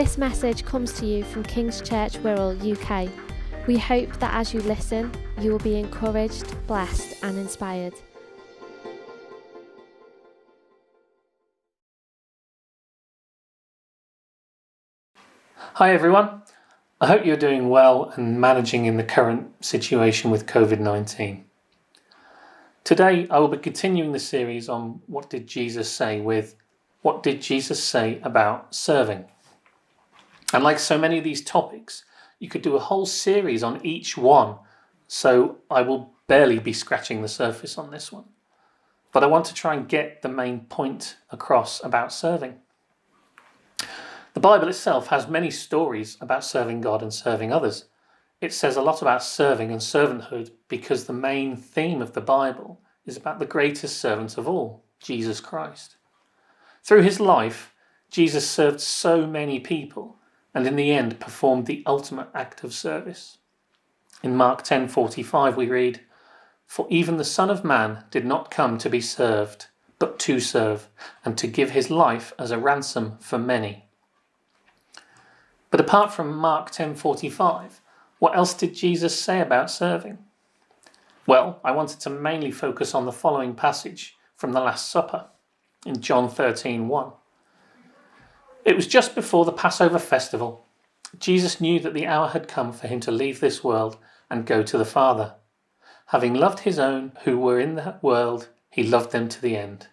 This message comes to you from King's Church Wirral, UK. We hope that as you listen, you will be encouraged, blessed and inspired. Hi everyone, I hope you're doing well and managing in the current situation with COVID-19. Today I will be continuing the series on What Did Jesus Say with What Did Jesus Say About Serving? And like so many of these topics, you could do a whole series on each one, so I will barely be scratching the surface on this one. But I want to try and get the main point across about serving. The Bible itself has many stories about serving God and serving others. It says a lot about serving and servanthood because the main theme of the Bible is about the greatest servant of all, Jesus Christ. Through his life, Jesus served so many people and in the end performed the ultimate act of service. In Mark 10:45 we read, "For even the Son of Man did not come to be served, but to serve, and to give his life as a ransom for many." But apart from Mark 10:45, what else did Jesus say about serving? Well, I wanted to mainly focus on the following passage from the Last Supper in John 13:1. It was just before the Passover festival. Jesus knew that the hour had come for him to leave this world and go to the Father. Having loved his own who were in the world, he loved them to the end.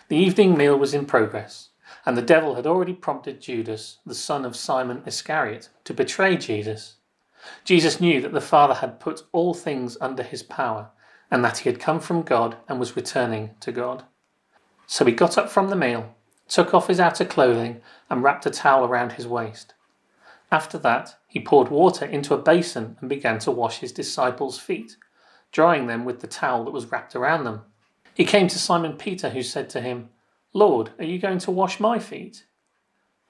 The evening meal was in progress, and the devil had already prompted Judas, the son of Simon Iscariot, to betray Jesus. Jesus knew that the Father had put all things under his power, and that he had come from God and was returning to God. So he got up from the meal, took off his outer clothing, and wrapped a towel around his waist. After that, he poured water into a basin and began to wash his disciples' feet, drying them with the towel that was wrapped around them. He came to Simon Peter, who said to him, "Lord, are you going to wash my feet?"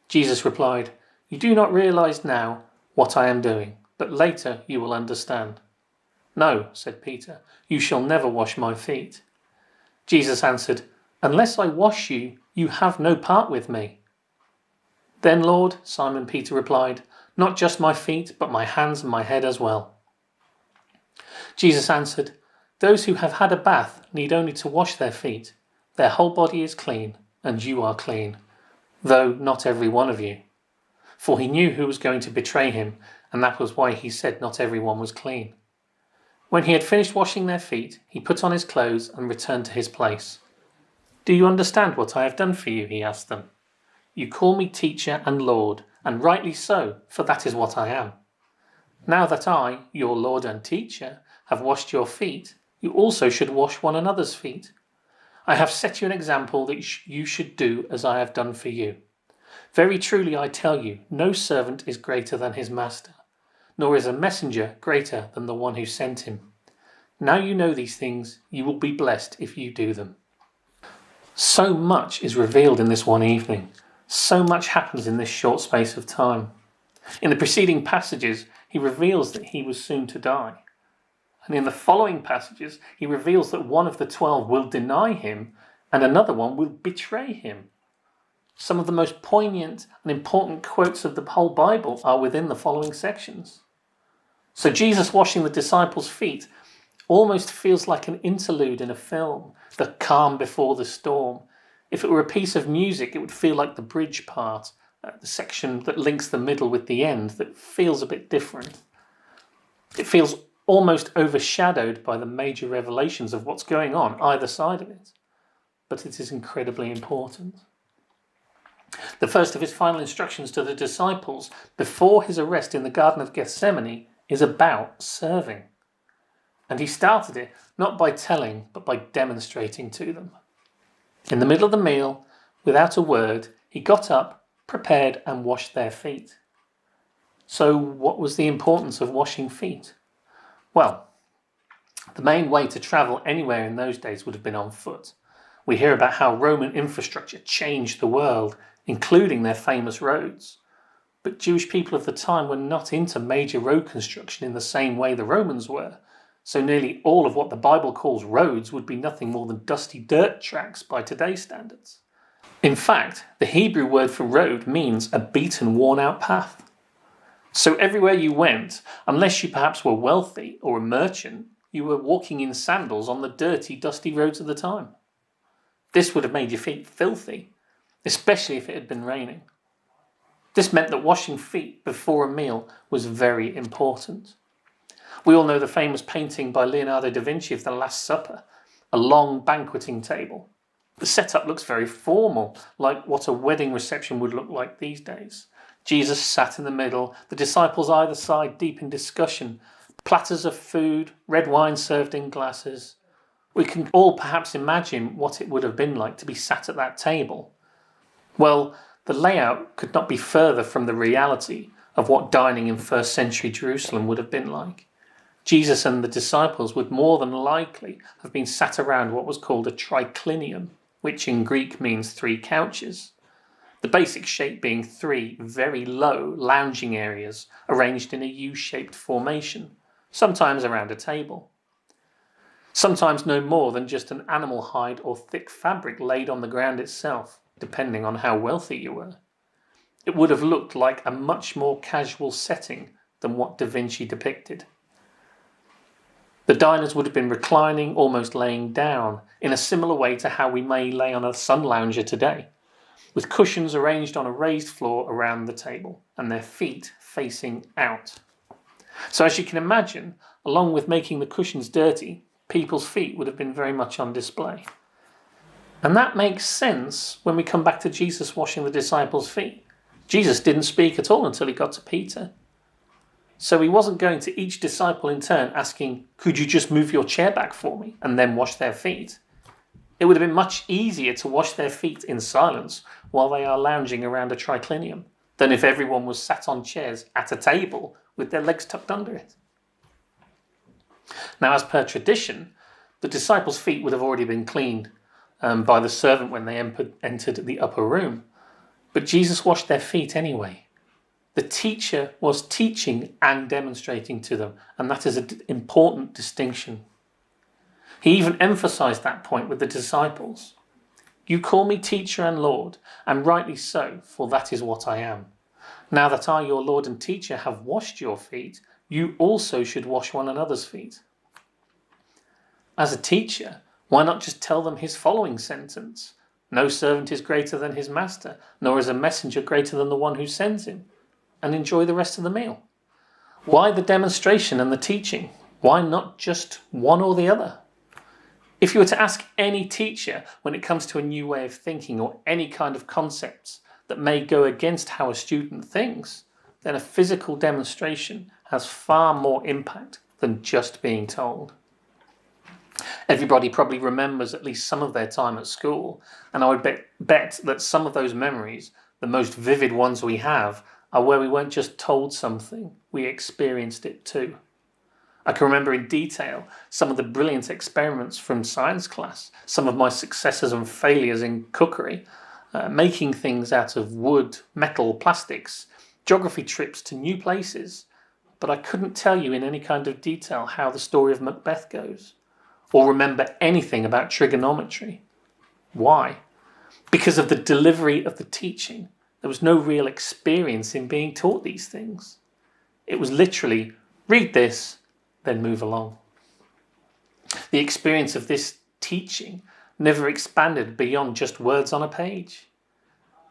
Jesus replied, "You do not realize now what I am doing, but later you will understand." "No," said Peter, "you shall never wash my feet." Jesus answered, "Unless I wash you, you have no part with me." "Then, Lord," Simon Peter replied, "not just my feet, but my hands and my head as well." Jesus answered, "Those who have had a bath need only to wash their feet. Their whole body is clean, and you are clean, though not every one of you." For he knew who was going to betray him, and that was why he said not everyone was clean. When he had finished washing their feet, he put on his clothes and returned to his place. "Do you understand what I have done for you?" he asked them. "You call me teacher and Lord, and rightly so, for that is what I am. Now that I, your Lord and teacher, have washed your feet, you also should wash one another's feet. I have set you an example that you should do as I have done for you. Very truly I tell you, no servant is greater than his master, nor is a messenger greater than the one who sent him. Now you know these things, you will be blessed if you do them." So much is revealed in this one evening. So much happens in this short space of time. In the preceding passages, he reveals that he was soon to die. And in the following passages, he reveals that one of the 12 will deny him and another one will betray him. Some of the most poignant and important quotes of the whole Bible are within the following sections. So Jesus washing the disciples' feet almost feels like an interlude in a film, the calm before the storm. If it were a piece of music, it would feel like the bridge part, the section that links the middle with the end, that feels a bit different. It feels almost overshadowed by the major revelations of what's going on either side of it. But it is incredibly important. The first of his final instructions to the disciples before his arrest in the Garden of Gethsemane is about serving. And he started it not by telling, but by demonstrating to them. In the middle of the meal, without a word, he got up, prepared, and washed their feet. So what was the importance of washing feet? Well, the main way to travel anywhere in those days would have been on foot. We hear about how Roman infrastructure changed the world, including their famous roads. But Jewish people of the time were not into major road construction in the same way the Romans were. So nearly all of what the Bible calls roads would be nothing more than dusty dirt tracks by today's standards. In fact, the Hebrew word for road means a beaten, worn-out path. So everywhere you went, unless you perhaps were wealthy or a merchant, you were walking in sandals on the dirty, dusty roads of the time. This would have made your feet filthy, especially if it had been raining. This meant that washing feet before a meal was very important. We all know the famous painting by Leonardo da Vinci of the Last Supper, a long banqueting table. The setup looks very formal, like what a wedding reception would look like these days. Jesus sat in the middle, the disciples either side deep in discussion, platters of food, red wine served in glasses. We can all perhaps imagine what it would have been like to be sat at that table. Well, the layout could not be further from the reality of what dining in first century Jerusalem would have been like. Jesus and the disciples would more than likely have been sat around what was called a triclinium, which in Greek means 3 couches. The basic shape being 3 very low lounging areas arranged in a U-shaped formation, sometimes around a table. Sometimes no more than just an animal hide or thick fabric laid on the ground itself, depending on how wealthy you were. It would have looked like a much more casual setting than what Da Vinci depicted. The diners would have been reclining, almost laying down, in a similar way to how we may lay on a sun lounger today, with cushions arranged on a raised floor around the table, and their feet facing out. So as you can imagine, along with making the cushions dirty, people's feet would have been very much on display. And that makes sense when we come back to Jesus washing the disciples' feet. Jesus didn't speak at all until he got to Peter. So he wasn't going to each disciple in turn asking, "Could you just move your chair back for me?" and then wash their feet. It would have been much easier to wash their feet in silence while they are lounging around a triclinium than if everyone was sat on chairs at a table with their legs tucked under it. Now, as per tradition, the disciples' feet would have already been cleaned by the servant when they entered the upper room, but Jesus washed their feet anyway. The teacher was teaching and demonstrating to them, and that is an important distinction. He even emphasized that point with the disciples. "You call me teacher and Lord, and rightly so, for that is what I am. Now that I, your Lord and teacher, have washed your feet, you also should wash one another's feet." As a teacher, why not just tell them his following sentence? "No servant is greater than his master, nor is a messenger greater than the one who sends him," and enjoy the rest of the meal? Why the demonstration and the teaching? Why not just one or the other? If you were to ask any teacher when it comes to a new way of thinking or any kind of concepts that may go against how a student thinks, then a physical demonstration has far more impact than just being told. Everybody probably remembers at least some of their time at school, and I would bet that some of those memories, the most vivid ones we have, are where we weren't just told something, we experienced it too. I can remember in detail some of the brilliant experiments from science class, some of my successes and failures in cookery, making things out of wood, metal, plastics, geography trips to new places, but I couldn't tell you in any kind of detail how the story of Macbeth goes, or remember anything about trigonometry. Why? Because of the delivery of the teaching. There was no real experience in being taught these things. It was literally, read this, then move along. The experience of this teaching never expanded beyond just words on a page.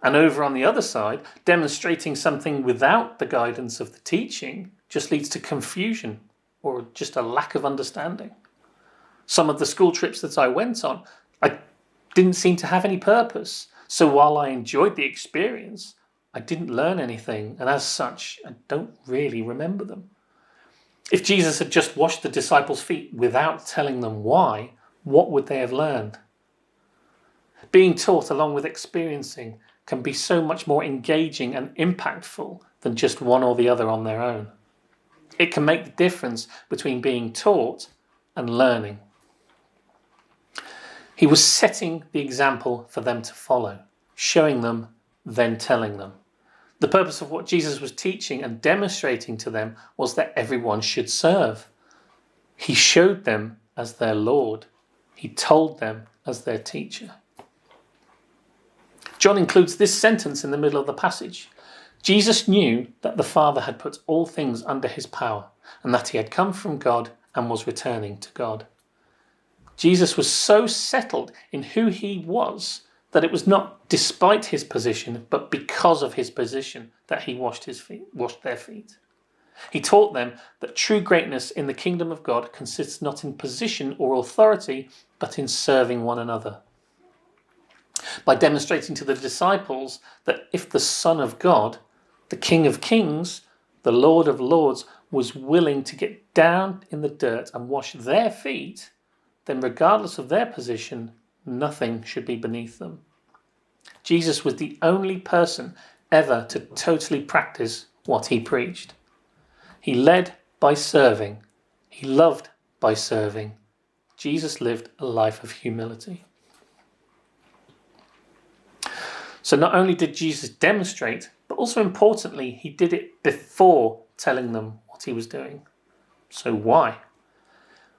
And over on the other side, demonstrating something without the guidance of the teaching just leads to confusion or just a lack of understanding. Some of the school trips that I went on, I didn't seem to have any purpose. So while I enjoyed the experience, I didn't learn anything, and as such, I don't really remember them. If Jesus had just washed the disciples' feet without telling them why, what would they have learned? Being taught along with experiencing can be so much more engaging and impactful than just one or the other on their own. It can make the difference between being taught and learning. He was setting the example for them to follow, showing them, then telling them. The purpose of what Jesus was teaching and demonstrating to them was that everyone should serve. He showed them as their Lord. He told them as their teacher. John includes this sentence in the middle of the passage. Jesus knew that the Father had put all things under his power and that he had come from God and was returning to God. Jesus was so settled in who he was that it was not despite his position, but because of his position that he washed their feet. He taught them that true greatness in the kingdom of God consists not in position or authority, but in serving one another. By demonstrating to the disciples that if the Son of God, the King of Kings, the Lord of Lords, was willing to get down in the dirt and wash their feet, then regardless of their position, nothing should be beneath them. Jesus was the only person ever to totally practice what he preached. He led by serving. He loved by serving. Jesus lived a life of humility. So not only did Jesus demonstrate, but also importantly, he did it before telling them what he was doing. So why?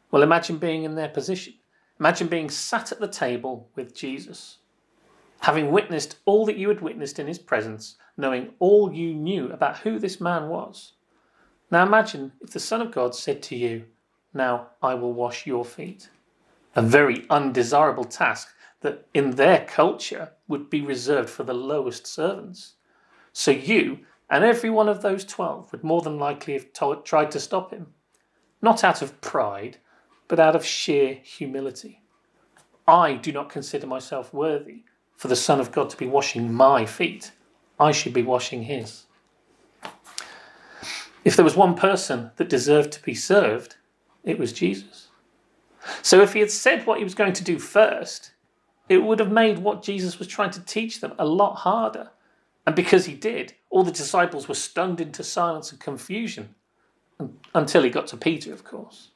Well, imagine being in their position. Imagine being sat at the table with Jesus, having witnessed all that you had witnessed in his presence, knowing all you knew about who this man was. Now imagine if the Son of God said to you, "Now I will wash your feet." A very undesirable task that in their culture would be reserved for the lowest servants. So you and every one of those 12 would more than likely have tried to stop him, not out of pride, but out of sheer humility. I do not consider myself worthy for the Son of God to be washing my feet. I should be washing his. If there was one person that deserved to be served, it was Jesus. So if he had said what he was going to do first, it would have made what Jesus was trying to teach them a lot harder. And because he did, all the disciples were stunned into silence and confusion, until he got to Peter, of course.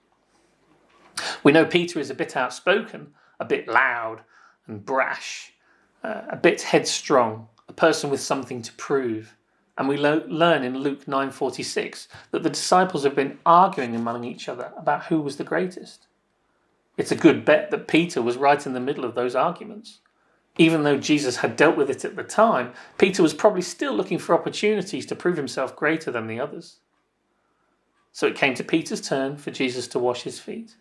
We know Peter is a bit outspoken, a bit loud and brash, a bit headstrong, a person with something to prove. And we learn in Luke 9:46 that the disciples have been arguing among each other about who was the greatest. It's a good bet that Peter was right in the middle of those arguments. Even though Jesus had dealt with it at the time, Peter was probably still looking for opportunities to prove himself greater than the others. So it came to Peter's turn for Jesus to wash his feet.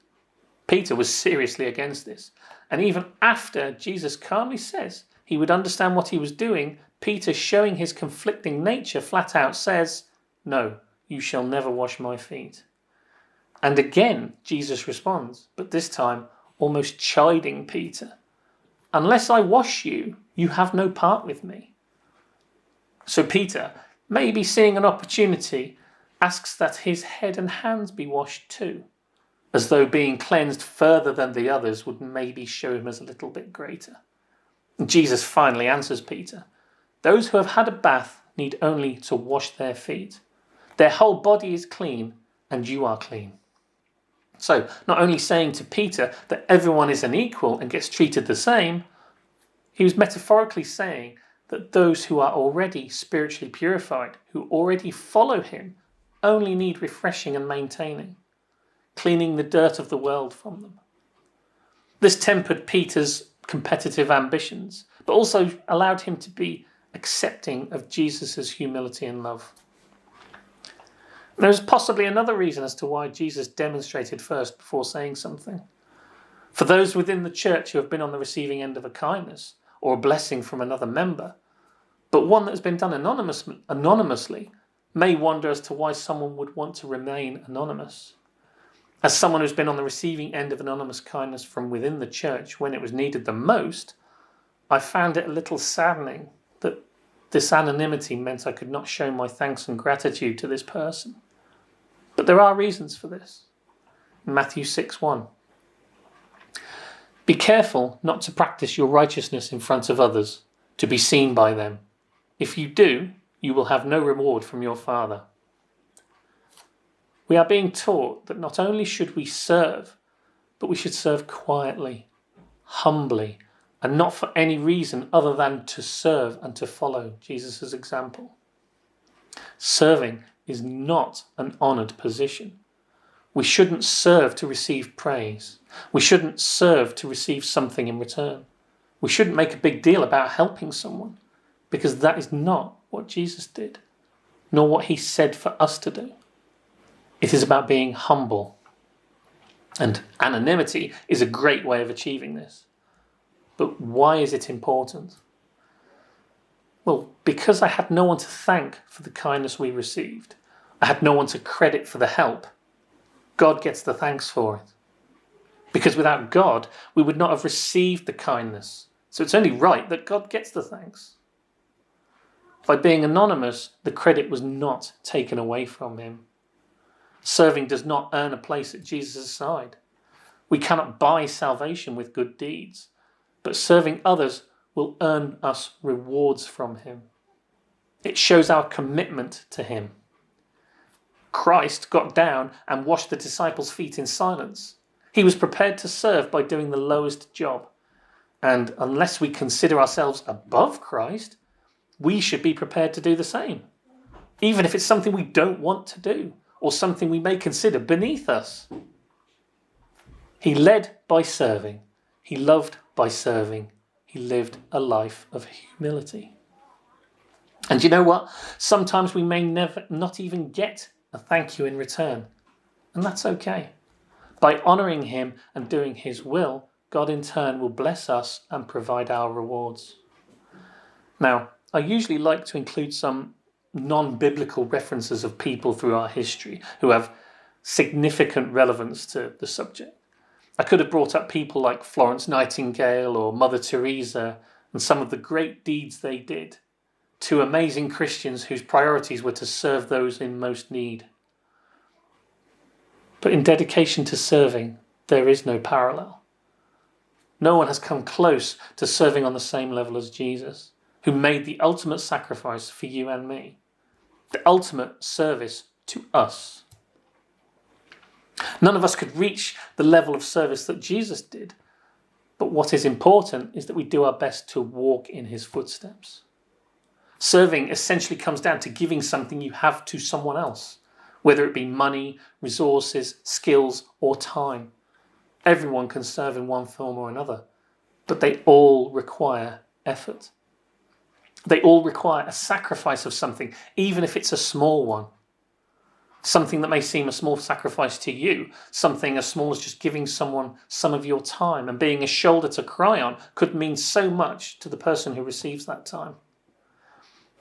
Peter was seriously against this. And even after Jesus calmly says he would understand what he was doing, Peter, showing his conflicting nature, flat out says, "No, you shall never wash my feet." And again, Jesus responds, but this time almost chiding Peter. "Unless I wash you, you have no part with me." So Peter, maybe seeing an opportunity, asks that his head and hands be washed too, as though being cleansed further than the others would maybe show him as a little bit greater. And Jesus finally answers Peter, "Those who have had a bath need only to wash their feet. Their whole body is clean, and you are clean." So, not only saying to Peter that everyone is an equal and gets treated the same, he was metaphorically saying that those who are already spiritually purified, who already follow him, only need refreshing and maintaining, cleaning the dirt of the world from them. This tempered Peter's competitive ambitions, but also allowed him to be accepting of Jesus' humility and love. There's possibly another reason as to why Jesus demonstrated first before saying something. For those within the church who have been on the receiving end of a kindness or a blessing from another member, but one that has been done anonymously, may wonder as to why someone would want to remain anonymous. As someone who's been on the receiving end of anonymous kindness from within the church when it was needed the most, I found it a little saddening that this anonymity meant I could not show my thanks and gratitude to this person. But there are reasons for this. Matthew 6:1. "Be careful not to practice your righteousness in front of others, to be seen by them. If you do, you will have no reward from your Father." We are being taught that not only should we serve, but we should serve quietly, humbly, and not for any reason other than to serve and to follow Jesus' example. Serving is not an honoured position. We shouldn't serve to receive praise. We shouldn't serve to receive something in return. We shouldn't make a big deal about helping someone, because that is not what Jesus did, nor what he said for us to do. It is about being humble. And anonymity is a great way of achieving this. But why is it important? Well, because I had no one to thank for the kindness we received. I had no one to credit for the help. God gets the thanks for it. Because without God, we would not have received the kindness. So it's only right that God gets the thanks. By being anonymous, the credit was not taken away from him. Serving does not earn a place at Jesus' side. We cannot buy salvation with good deeds, but serving others will earn us rewards from him. It shows our commitment to him. Christ got down and washed the disciples' feet in silence. He was prepared to serve by doing the lowest job. And unless we consider ourselves above Christ, we should be prepared to do the same, even if it's something we don't want to do or something we may consider beneath us. He led by serving. He loved by serving. He lived a life of humility. And you know what? Sometimes we may not even get a thank you in return. And that's okay. By honouring him and doing his will, God in turn will bless us and provide our rewards. Now, I usually like to include some non-biblical references of people through our history who have significant relevance to the subject. I could have brought up people like Florence Nightingale or Mother Teresa and some of the great deeds they did, two amazing Christians whose priorities were to serve those in most need. But in dedication to serving, there is no parallel. No one has come close to serving on the same level as Jesus, who made the ultimate sacrifice for you and me, the ultimate service to us. None of us could reach the level of service that Jesus did, but what is important is that we do our best to walk in his footsteps. Serving essentially comes down to giving something you have to someone else, whether it be money, resources, skills, or time. Everyone can serve in one form or another, but they all require effort. They all require a sacrifice of something, even if it's a small one. Something that may seem a small sacrifice to you, something as small as just giving someone some of your time and being a shoulder to cry on could mean so much to the person who receives that time.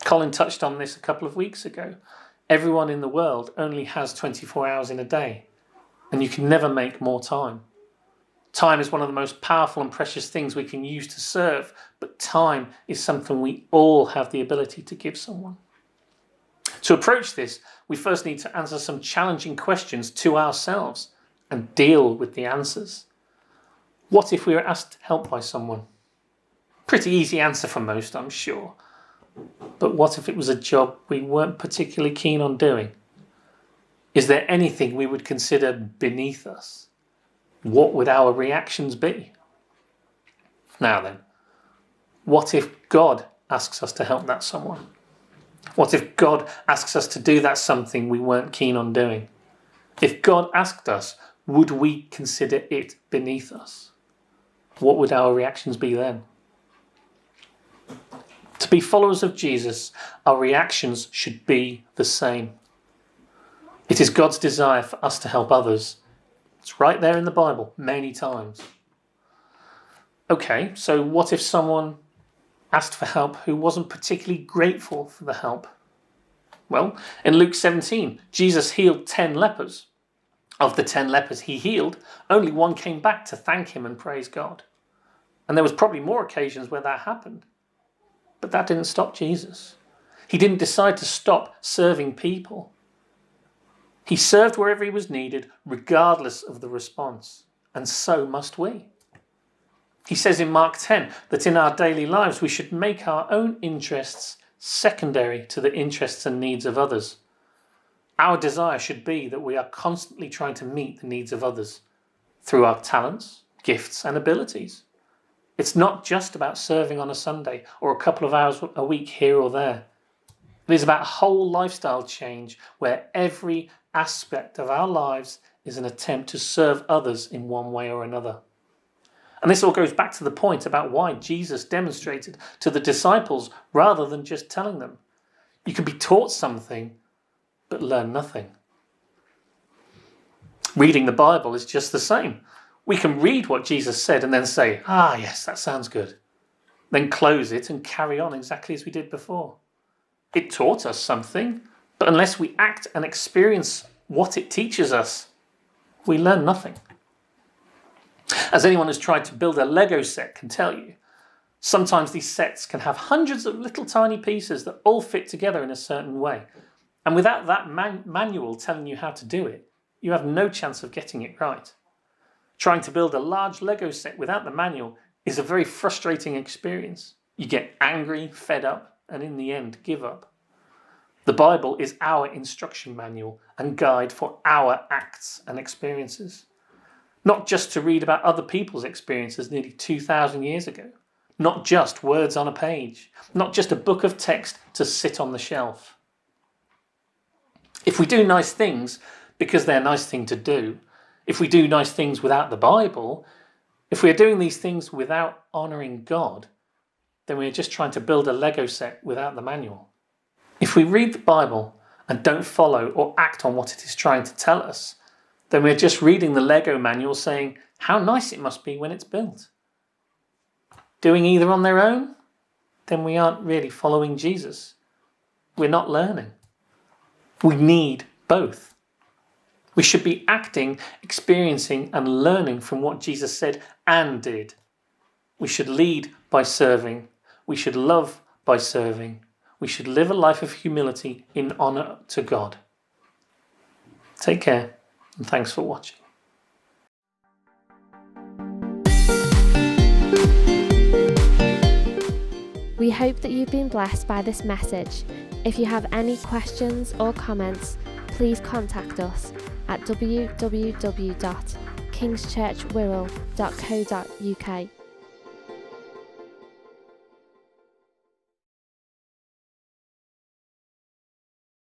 Colin touched on this a couple of weeks ago. Everyone in the world only has 24 hours in a day, and you can never make more time. Time is one of the most powerful and precious things we can use to serve, but time is something we all have the ability to give someone. To approach this, we first need to answer some challenging questions to ourselves and deal with the answers. What if we were asked help by someone? Pretty easy answer for most, I'm sure. But what if it was a job we weren't particularly keen on doing? Is there anything we would consider beneath us? What would our reactions be? Now then, what if God asks us to help that someone? What if God asks us to do that something we weren't keen on doing? If God asked us, would we consider it beneath us? What would our reactions be then? To be followers of Jesus, our reactions should be the same. It is God's desire for us to help others. It's right there in the Bible, many times. Okay, so what if someone asked for help who wasn't particularly grateful for the help? Well, in Luke 17, Jesus healed 10 lepers. Of the 10 lepers he healed, only one came back to thank him and praise God. And there was probably more occasions where that happened. But that didn't stop Jesus. He didn't decide to stop serving people. He served wherever he was needed, regardless of the response. And so must we. He says in Mark 10 that in our daily lives we should make our own interests secondary to the interests and needs of others. Our desire should be that we are constantly trying to meet the needs of others through our talents, gifts, and abilities. It's not just about serving on a Sunday or a couple of hours a week here or there. It is about a whole lifestyle change where every aspect of our lives is an attempt to serve others in one way or another. And this all goes back to the point about why Jesus demonstrated to the disciples rather than just telling them. You can be taught something, but learn nothing. Reading the Bible is just the same. We can read what Jesus said and then say, yes, that sounds good. Then close it and carry on exactly as we did before. It taught us something, but unless we act and experience what it teaches us, we learn nothing. As anyone who's tried to build a Lego set can tell you, sometimes these sets can have hundreds of little tiny pieces that all fit together in a certain way. And without that manual telling you how to do it, you have no chance of getting it right. Trying to build a large Lego set without the manual is a very frustrating experience. You get angry, fed up, and in the end, give up. The Bible is our instruction manual and guide for our acts and experiences. Not just to read about other people's experiences nearly 2,000 years ago. Not just words on a page. Not just a book of text to sit on the shelf. If we do nice things because they're a nice thing to do, if we do nice things without the Bible, if we are doing these things without honouring God, then we are just trying to build a Lego set without the manual. If we read the Bible and don't follow or act on what it is trying to tell us, then we're just reading the Lego manual saying how nice it must be when it's built. Doing either on their own, then we aren't really following Jesus. We're not learning. We need both. We should be acting, experiencing, and learning from what Jesus said and did. We should lead by serving. We should love by serving. We should live a life of humility in honour to God. Take care, and thanks for watching. We hope that you've been blessed by this message. If you have any questions or comments, please contact us at www.kingschurchwirral.co.uk.